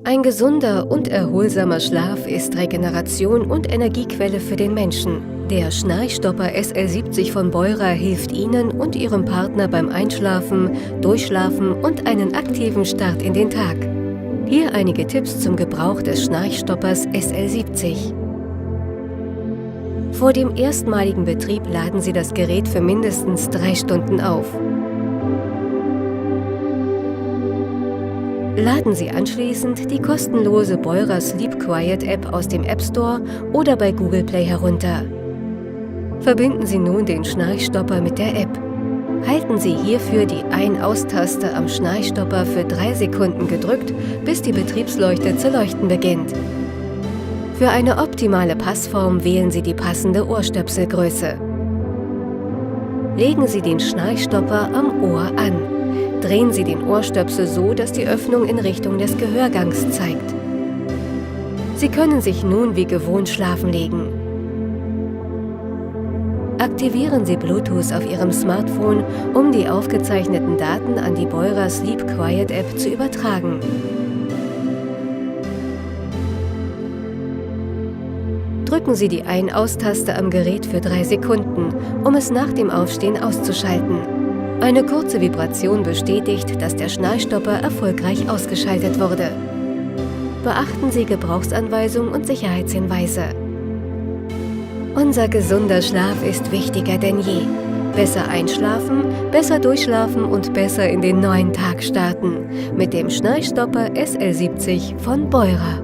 Ein gesunder und erholsamer Schlaf ist Regeneration und Energiequelle für den Menschen. Der Schnarchstopper SL70 von Beurer hilft Ihnen und Ihrem Partner beim Einschlafen, Durchschlafen und einen aktiven Start in den Tag. Hier einige Tipps zum Gebrauch des Schnarchstoppers SL70. Vor dem erstmaligen Betrieb laden Sie das Gerät für mindestens 3 Stunden auf. Laden Sie anschließend die kostenlose Beurer Sleep Quiet App aus dem App Store oder bei Google Play herunter. Verbinden Sie nun den Schnarchstopper mit der App. Halten Sie hierfür die Ein-Aus-Taste am Schnarchstopper für 3 Sekunden gedrückt, bis die Betriebsleuchte zu leuchten beginnt. Für eine optimale Passform wählen Sie die passende Ohrstöpselgröße. Legen Sie den Schnarchstopper am Ohr an. Drehen Sie den Ohrstöpsel so, dass die Öffnung in Richtung des Gehörgangs zeigt. Sie können sich nun wie gewohnt schlafen legen. Aktivieren Sie Bluetooth auf Ihrem Smartphone, um die aufgezeichneten Daten an die Beurer Sleep Quiet App zu übertragen. Drücken Sie die Ein-Aus-Taste am Gerät für 3 Sekunden, um es nach dem Aufstehen auszuschalten. Eine kurze Vibration bestätigt, dass der Schnarchstopper erfolgreich ausgeschaltet wurde. Beachten Sie Gebrauchsanweisungen und Sicherheitshinweise. Unser gesunder Schlaf ist wichtiger denn je. Besser einschlafen, besser durchschlafen und besser in den neuen Tag starten. Mit dem Schnarchstopper SL70 von Beurer.